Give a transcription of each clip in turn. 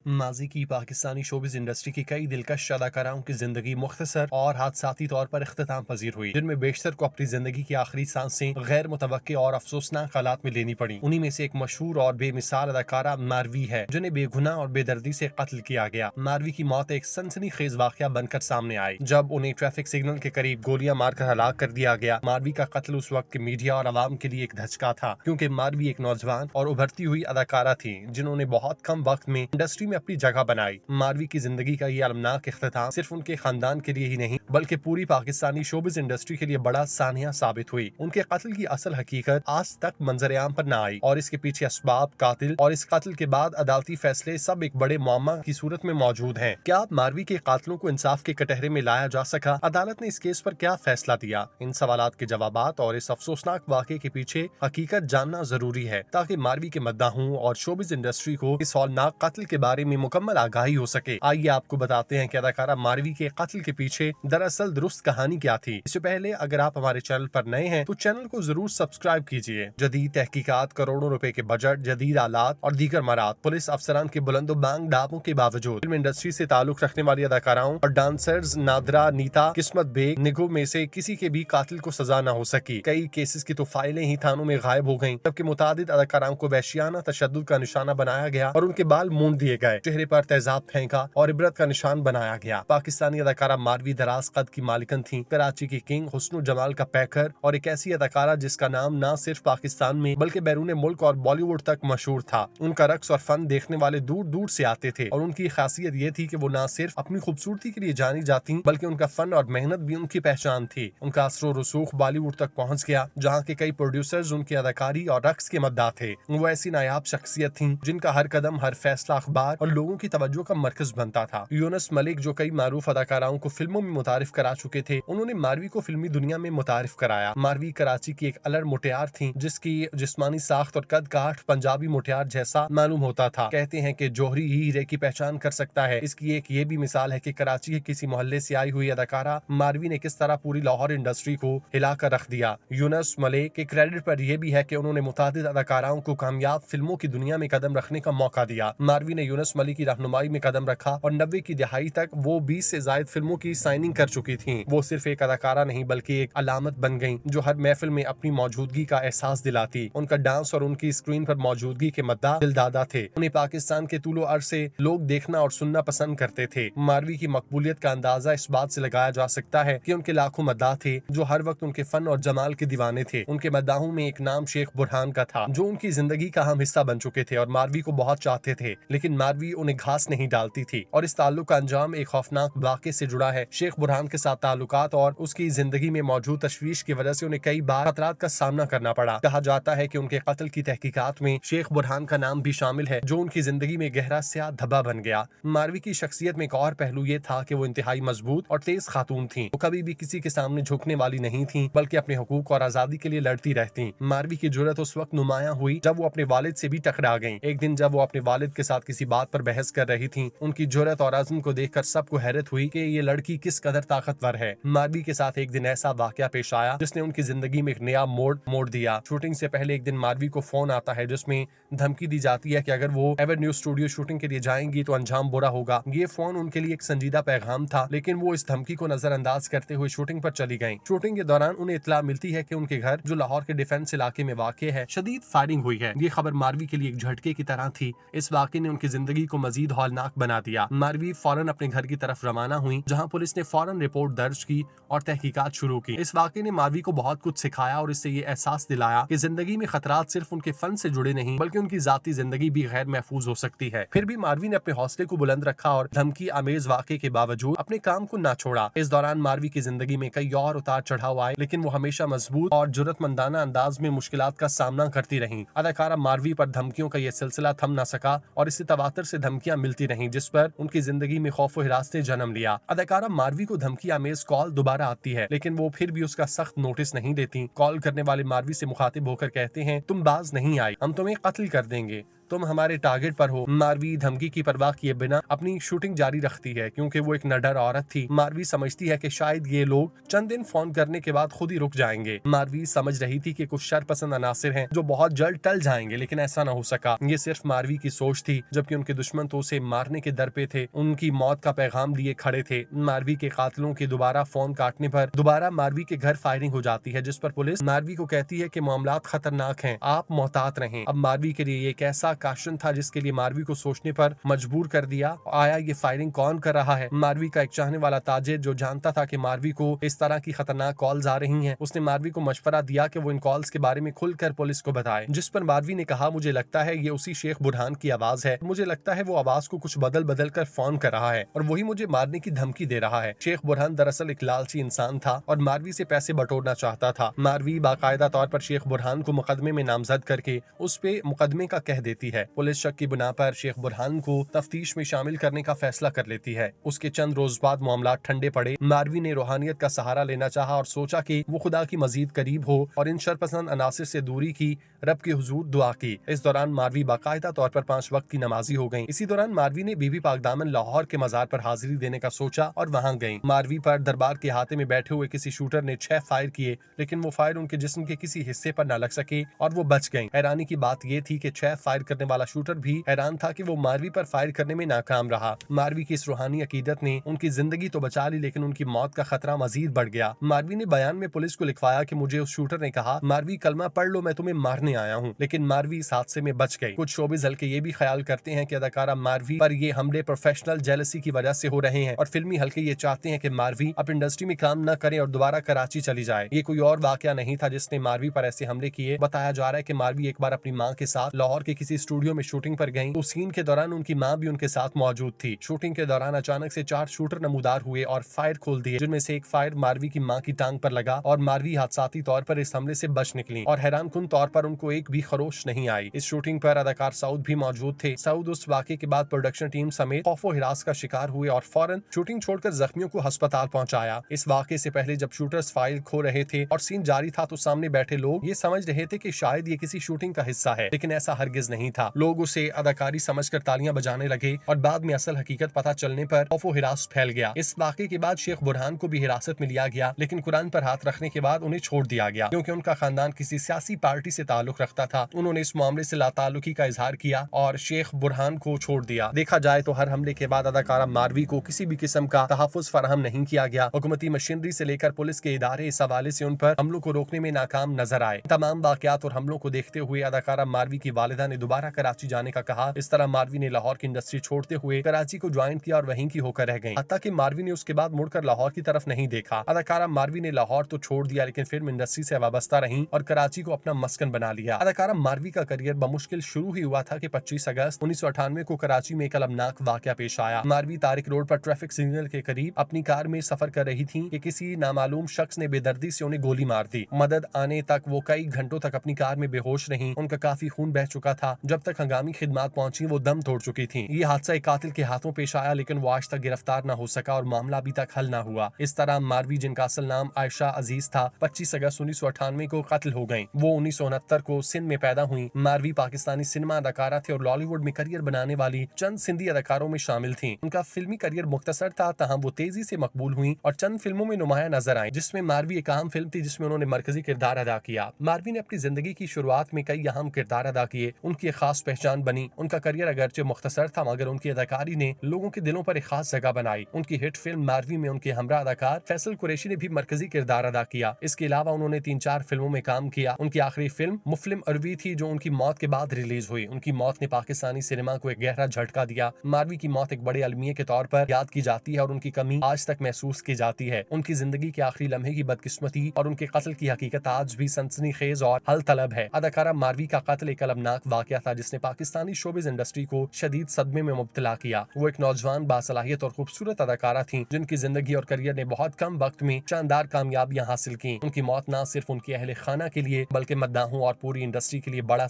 माजी की Pakistani showbiz industry की कई दिलकश अदाकाराओं की जिंदगी मुख्तसर और हादसाती तौर पर इख्तिताम पजीर हुई, जिनमें बेशतर को अपनी जिंदगी की आखिरी सांसें गैर मुतवक्के और अफसोसनाक हालात में लेनी पड़ी। उन्हीं में से एक मशहूर और बेमिसाल अदाकारा मारवी है, जिन्हें बेगुनाह और बेदर्दी से कत्ल किया गया। मारवी की मौत एक सनसनीखेज वाकया बनकर सामने आई जब उन्हें ट्रैफिक सिग्नल के करीब गोलियां मारकर हलाक कर दिया गया। मारवी का कत्ल उस वक्त के मीडिया और आवाम के लिए एक धचका था, क्योंकि मारवी एक नौजवान और उभरती हुई अदाकारा थी जिन्होंने बहुत कम वक्त में इंडस्ट्री में अपनी जगह बनाई। मारवी की जिंदगी का ये अलमनाक इख्तिताम सिर्फ उनके खानदान के लिए ही नहीं बल्कि पूरी पाकिस्तानी शोबिज इंडस्ट्री के लिए बड़ा सानिया साबित हुई। उनके कत्ल की असल हकीकत आज तक मंजरेआम पर न आई और इसके पीछे असबाब, कातिल और इस कत्ल के बाद अदालती फैसले सब एक बड़े मुअम्मा की सूरत में मौजूद हैं। क्या मारवी के कातिलों को इंसाफ के कटहरे में लाया जा सका? अदालत ने इस केस पर क्या फैसला दिया? इन सवालात के जवाबात और इस अफसोसनाक वाक़े के पीछे हकीकत जानना जरूरी है, ताकि मारवी के मद्दाहों और शोबिज इंडस्ट्री को इस हौलनाक कत्ल के बारे में मुकम्मल आगाही हो सके। आइए आपको बताते हैं कि अदाकारा मारवी के कत्ल के पीछे दरअसल दुरुस्त कहानी क्या थी। इससे पहले अगर आप हमारे चैनल पर नए हैं तो चैनल को जरूर सब्सक्राइब कीजिए। जदीद तहकीकात, करोड़ों रुपए के बजट, जदीद आलात और दीगर मराद, पुलिस अफसरान के बुलंदो बांग दावों के बावजूद फिल्म इंडस्ट्री से ताल्लुक रखने वाली अदाकाराओं और डांसर्स नादरा, नीता, किस्मत बेग, निगो में से किसी के भी कातिल को सजा न हो सकी। कई केसेस की तो फाइलें ही थानों में गायब हो गयी, जबकि मुतादिद अदाकाराओं को वहशियाना तशद्दुद का निशाना बनाया गया और उनके बाल मूंड दिए गए, चेहरे पर तेजाब फेंका और इबरत का निशान बनाया गया। पाकिस्तानी अदाकारा मारवी दराज कद की मालिकन थी, कराची की किंग, हुस्न जमाल का पैकर और एक ऐसी अदाकारा जिसका नाम न सिर्फ पाकिस्तान में बल्कि बैरून मुल्क और बॉलीवुड तक मशहूर था। उनका रक्स और फन देखने वाले दूर दूर से आते थे और उनकी खासियत ये थी कि वो न सिर्फ अपनी खूबसूरती के लिए जानी जाती बल्कि उनका फन और मेहनत भी उनकी पहचान थी। उनका असर रसूख बॉलीवुड तक पहुँच गया, जहाँ के कई प्रोड्यूसर्स उनकी अदाकारी और रक्स के मद्दाह थे। वो ऐसी नायाब शख्सियत थी जिनका हर कदम, हर फैसला अखबार और लोगों की तवज्जो का मरकज बनता था। यूनुस मलिक, जो कई मारूफ अदाकाराओं को फिल्मों में मुतारिफ करा चुके थे, उन्होंने मारवी को फिल्मी दुनिया में मुतारिफ कराया। मारवी कराची की एक अलर मुटियार थी, जिसकी जिस्मानी साख्त और कद काठ पंजाबी मुटियार जैसा मालूम होता था। कहते हैं कि जोहरी ही हीरे की पहचान कर सकता है। इसकी एक ये भी मिसाल है कि कराची के किसी मोहल्ले से आई हुई अदाकारा मारवी ने किस तरह पूरी लाहौर इंडस्ट्री को हिलाकर रख दिया। यूनुस मलिक के क्रेडिट पर यह भी है कि उन्होंने मुतादिद अदाकाराओं को कामयाब फिल्मों की दुनिया में कदम रखने का मौका दिया। मारवी ने यूनुस मलिक की रहनुमाई में कदम रखा और 90 की दिहाई तक वो 20 से ज्यादा फिल्मों की साइनिंग कर चुकी थी। वो सिर्फ एक अदाकारा नहीं बल्कि एक अलामत बन गयी, जो हर महफिल में अपनी मौजूदगी का एहसास दिलाती। उनका डांस और उनकी स्क्रीन पर मौजूदगी के मद्दा दिलदादा थे। उन्हें पाकिस्तान के तूलो अर्ज से लोग देखना और सुनना पसंद करते थे। मारवी की मकबूलियत का अंदाजा इस बात से लगाया जा सकता है कि उनके लाखों मद्दाह थे जो हर वक्त उनके फन और जमाल के दीवाने थे। उनके मद्दाहों में एक नाम शेख बुरहान का था, जो उनकी जिंदगी का अहम हिस्सा बन चुके थे और मारवी को बहुत चाहते थे, लेकिन मारवी उन्हें घास नहीं डालती थी और इस ताल्लुक का अंजाम एक खौफनाक वाक़े से जुड़ा है। शेख बुरहान के साथ ताल्लुकात और उसकी जिंदगी में मौजूद तशवीश की वजह से उन्हें कई बार खतरात का सामना करना पड़ा। कहा जाता है कि उनके कत्ल की तहकीकात में शेख बुरहान का नाम भी शामिल है, जो उनकी जिंदगी में गहरा स्याह धब्बा बन गया। मारवी की शख्सियत में एक और पहलू ये था कि वो इंतहाई मजबूत और तेज खातून थी। वो कभी भी किसी के सामने झुकने वाली नहीं थी, बल्कि अपने हुकूक और आजादी के लिए लड़ती रहती। मारवी की जुर्रत उस वक्त नुमाया हुई जब वो अपने वालिद से भी टकरा गईं। एक दिन जब वो अपने वालिद के साथ किसी बात पर बहस कर रही थी, उनकी जुर्रत और अज़्म को देखकर सबको हैरत हुई कि ये लड़की किस कदर ताकतवर है। मारवी के साथ एक दिन ऐसा वाकया पेश आया जिसने उनकी जिंदगी में एक नया मोड़ दिया। शूटिंग से पहले एक दिन मारवी को फोन आता है जिसमें धमकी दी जाती है कि अगर वो एवेन्यू स्टूडियो शूटिंग के लिए जाएंगी तो अंजाम बुरा होगा। ये फोन उनके लिए एक संजीदा पैगाम था, लेकिन वो इस धमकी को नजरअंदाज करते हुए शूटिंग पर चली गयी। शूटिंग के दौरान उन्हें इत्तला मिलती है कि उनके घर, जो लाहौर के डिफेंस इलाके में वाक़ है, शदीद फायरिंग हुई है। ये खबर मारवी के लिए एक झटके की तरह थी। इस वाक़े ने उनकी जिंदगी को मजीद हौलनाक बना दिया। मारवी फौरन अपने घर की तरफ रवाना हुई, जहां पुलिस ने फौरन रिपोर्ट दर्ज की और तहकीकात शुरू की। इस वाक़े ने मारवी को बहुत कुछ सिखाया और इससे ये एहसास दिलाया कि जिंदगी में खतरात सिर्फ उनके फन से जुड़े नहीं बल्कि उनकी जाती जिंदगी भी गैर महफूज हो सकती है। फिर भी मारवी ने अपने हौसले को बुलंद रखा और धमकी आमेज वाक़े के बावजूद अपने काम को ना छोड़ा। इस दौरान मारवी की जिंदगी में कई और उतार चढ़ाव आए, लेकिन वो हमेशा मजबूत और जुर्रतमंदाना अंदाज में मुश्किलात का सामना करती रही। अदाकारा मारवी पर धमकियों का यह सिलसिला थम न सका और इससे तवातर से धमकियां मिलती रहीं, जिस पर उनकी जिंदगी में खौफ व हिरास ने जन्म लिया। अदाकारा मारवी को धमकी आमेज कॉल दोबारा आती है, लेकिन वो फिर भी उसका सख्त नोटिस नहीं देती। कॉल करने वाले मारवी से मुखातिब होकर कहते हैं, तुम बाज नहीं आई, हम तुम्हें कत्ल कर देंगे। तुम हमारे टारगेट पर हो। मारवी धमकी की परवाह किए बिना अपनी शूटिंग जारी रखती है क्योंकि वो एक निडर औरत थी। मारवी समझती है कि शायद ये लोग चंद दिन फोन करने के बाद खुद ही रुक जाएंगे। मारवी समझ रही थी कि कुछ शरपसंद अनासिर हैं जो बहुत जल्द टल जाएंगे, लेकिन ऐसा न हो सका। ये सिर्फ मारवी की सोच थी, जबकि उनके दुश्मन तो उसे मारने के दर पे थे, उनकी मौत का पैगाम लिए खड़े थे। मारवी के कातिलों के दोबारा फोन काटने पर दोबारा मारवी के घर फायरिंग हो जाती है, जिस पर पुलिस मारवी को कहती है कि मामलात खतरनाक हैं, आप मोहतात रहें। अब मारवी के लिए एक ऐसा काशन था जिसके लिए मारवी को सोचने पर मजबूर कर दिया। आया ये फायरिंग कौन कर रहा है? मारवी का एक चाहने वाला ताजिर जो जानता था कि मारवी को इस तरह की खतरनाक कॉल्स आ रही हैं, उसने मारवी को मशवरा दिया कि वो इन कॉल्स के बारे में खुलकर पुलिस को बताए। जिस पर मारवी ने कहा, मुझे लगता है ये उसी शेख बुरहान की आवाज है, मुझे लगता है वो आवाज को कुछ बदल बदल कर फोन कर रहा है और वही मुझे मारने की धमकी दे रहा है। शेख बुरहान दरअसल एक लालची इंसान था और मारवी से पैसे बटोरना चाहता था। मारवी बाकायदा तौर पर शेख बुरहान को मुकदमे में नामजद करके उस पे मुकदमे का कह देती है। पुलिस शक की बुना पर शेख बुरहान को तफ्तीश में शामिल करने का फैसला कर लेती है। उसके चंद रोज बाद मामला ठंडे पड़े। मारवी ने रूहानियत का सहारा लेना चाहा और सोचा कि वो खुदा की मजीद करीब हो और इन शरपसंद अनासिर से दूरी की, रब के हुजूर दुआ की। इस दौरान मारवी बाकायदा तौर पर 5 वक्त की नमाजी हो गई। इसी दौरान मारवी ने बीबी पाकदामन लाहौर के मजार पर हाजिरी देने का सोचा और वहां गई। मारवी पर दरबार के हाथे में बैठे हुए किसी शूटर ने 6 फायर किए, लेकिन वो फायर उनके जिस्म के किसी हिस्से पर न लग सके और वो बच गयी। हैरानी की बात ये थी कि 6 फायर करने वाला शूटर भी हैरान था कि वो मारवी पर फायर करने में नाकाम रहा। मारवी की इस रूहानी अकीदत ने उनकी जिंदगी तो बचा ली, लेकिन उनकी मौत का खतरा मजीद बढ़ गया। मारवी ने बयान में पुलिस को लिखवाया कि मुझे उस शूटर ने कहा, मारवी कलमा पढ़ लो, मैं तुम्हें मारने आया हूँ, लेकिन मारवी इस हादसे में बच गई। कुछ शोबिज हल्के ये भी ख्याल करते हैं कि अदाकारा मारवी पर ये हमले प्रोफेशनल जेलसी की वजह से हो रहे हैं और फिल्मी हल्के ये चाहते हैं कि मारवी अब इंडस्ट्री में काम न करे और दोबारा कराची चली जाए। ये कोई और वाकया नहीं था जिसने मारवी पर ऐसे हमले किए। बताया जा रहा है कि मारवी एक बार अपनी माँ के साथ लाहौर के किसी स्टूडियो में शूटिंग पर गई, तो सीन के दौरान उनकी माँ भी उनके साथ मौजूद थी। शूटिंग के दौरान अचानक से 4 शूटर नमूदार हुए और फायर खोल दिए, जिनमें से एक फायर मारवी की माँ की टांग पर लगा और मारवी हादसाती तौर पर इस हमले से बच निकली और हैरानकुन तौर पर उनको एक भी खरोश नहीं आई। इस शूटिंग पर अदाकार सऊद भी मौजूद थे। सऊद उस वाक़े के बाद प्रोडक्शन टीम समेत खौफो हिरास का शिकार हुए और फौरन शूटिंग छोड़कर जख्मियों को अस्पताल पहुंचाया। इस वाक़े से पहले जब शूटर्स फाइल खो रहे थे और सीन जारी था, तो सामने बैठे लोग ये समझ रहे थे कि शायद ये किसी शूटिंग का हिस्सा है, लेकिन ऐसा हरगिज नहीं था। लोग उसे अदाकारी समझकर तालियां बजाने लगे और बाद में असल हकीकत पता चलने पर खौफो हिरास फैल गया। इस वाक़े के बाद शेख बुरहान को भी हिरासत में लिया गया, लेकिन कुरान पर हाथ रखने के बाद उन्हें छोड़ दिया गया क्योंकि उनका खानदान किसी सियासी पार्टी से ताल्लुक रखता था। उन्होंने इस मामले से लाताल्लुकी का इजहार किया और शेख बुरहान को छोड़ दिया। देखा जाए तो हर हमले के बाद अदाकारा मारवी को किसी भी किस्म का तहफ़्फ़ुज़ फराहम नहीं किया गया। हुकूमती मशीनरी से लेकर पुलिस के इदारे इस हवाले से उन पर हमलों को रोकने में नाकाम नजर आए। तमाम वाक़यात और हमलों को देखते हुए अदाकारा मारवी की वालिदा ने दोबारा कराची जाने का कहा। इस तरह मारवी ने लाहौर की इंडस्ट्री छोड़ते हुए कराची को ज्वाइन किया और वहीं की होकर रह गई। हत्ता कि मारवी ने उसके बाद मुड़कर लाहौर की तरफ नहीं देखा। अदाकारा मारवी ने लाहौर तो छोड़ दिया, लेकिन फिल्म इंडस्ट्री से वाबस्ता रही और कराची को अपना मस्कन बना लिया। अदाकारा मारवी का करियर बमुश्किल शुरू ही हुआ था कि 25 अगस्त 1998 को कराची में एक अलमनाक वाकया पेश आया। मारवी तारिक रोड पर ट्रैफिक सिग्नल के करीब अपनी कार में सफर कर रही थी कि किसी नामालूम शख्स ने बेदर्दी से उन्हें गोली मार दी। मदद आने तक वो कई घंटों तक अपनी कार में बेहोश रहीं। उनका काफी खून बह चुका था। जब तक हंगामी खिदमात पहुंची वो दम तोड़ चुकी थी। ये हादसा एक कातिल के हाथों पेश आया, लेकिन वो आज तक गिरफ्तार न हो सका और मामला अभी तक हल न हुआ। इस तरह मारवी, जिनका असल नाम आयशा अजीज था, 25 अगस्त 1998 को कत्ल हो गयी। वो 1969 को सिंध में पैदा हुई। मारवी पाकिस्तानी सिनेमा अदाकारा थे और बॉलीवुड में करियर बनाने वाली चंद सिंधी अदाकारों में शामिल थी। उनका फिल्मी करियर मुख्तसर था, तहम वो तेजी से मकबूल हुई और चंद फिल्मों में नुमाया नजर आई, जिसमें मारवी एक अहम फिल्म थी जिसमें उन्होंने मरकजी किरदार अदा किया। मारवी ने अपनी जिंदगी की शुरुआत में कई अहम किरदार अदा किए। उनकी एक खास पहचान बनी। उनका करियर अगरचे मुख्तसर था, मगर उनकी अदाकारी ने लोगों के दिलों पर एक खास जगह बनाई। उनकी हिट फिल्म मारवी में उनके हमरा अदाकार फैसल कुरैशी ने भी मरकजी किरदार अदा किया। इसके अलावा उन्होंने 3-4 फिल्मों में काम किया। उनकी आखिरी फिल्म मुफलिम अरवी थी, जो उनकी मौत के बाद रिलीज हुई। उनकी मौत ने पाकिस्तानी सिनेमा को एक गहरा झटका दिया। मारवी की मौत एक बड़े अलमिये के तौर पर याद की जाती है और उनकी कमी आज तक महसूस की जाती है। उनकी जिंदगी के आखिरी लम्हे की बदकिस्मती और उनके कत्ल की हकीकत आज भी सनसनीखेज और हल तलब है। अदाकारा मारवी का कत्ल एक अलमनाक वाकया था जिसने पाकिस्तानी शोबिज इंडस्ट्री को शदीद सदमे में मुब्तला किया। वो एक नौजवान बासलाहियत और खूबसूरत अदाकारा थी, जिनकी जिंदगी और करियर ने बहुत कम वक्त में शानदार कामयाबियां हासिल की। उनकी मौत न सिर्फ उनके अहले खाना के लिए बल्कि मद्दाहों और पूरी इंडस्ट्री के लिए बड़ा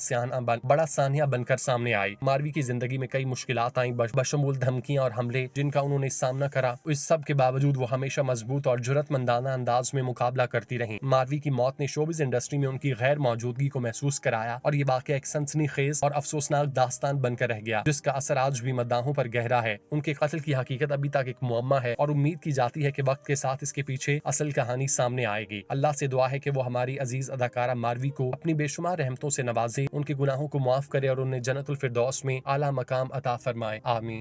सानिया बनकर सामने आई। मारवी की जिंदगी में कई मुश्किलात आई, बशमूल धमकियां और हमले, जिनका उन्होंने सामना करा। इस सब के बावजूद वो हमेशा मजबूत और जुर्रतमंदाना अंदाज में मुकाबला करती रही। मारवी की मौत ने शोबिज इंडस्ट्री में उनकी गैर मौजूदगी को महसूस कराया और ये वाकया एक सनसनीखेज और अफसोसनाक दास्तान बनकर रह गया, जिसका असर आज भी मद्दाहों पर गहरा है। उनके कत्ल की हकीकत अभी तक एक मुअम्मा है और उम्मीद की जाती है कि वक्त के साथ इसके पीछे असल कहानी सामने आएगी। अल्लाह से दुआ है कि वो हमारी अजीज अदाकारा मारवी को अपनी बेशुमार रहमतों से नवाजे, उनके गुनाहों को माफ करे और उन्हें जन्नतुल फिरदौस में आला मकाम अता फरमाए। आमीन।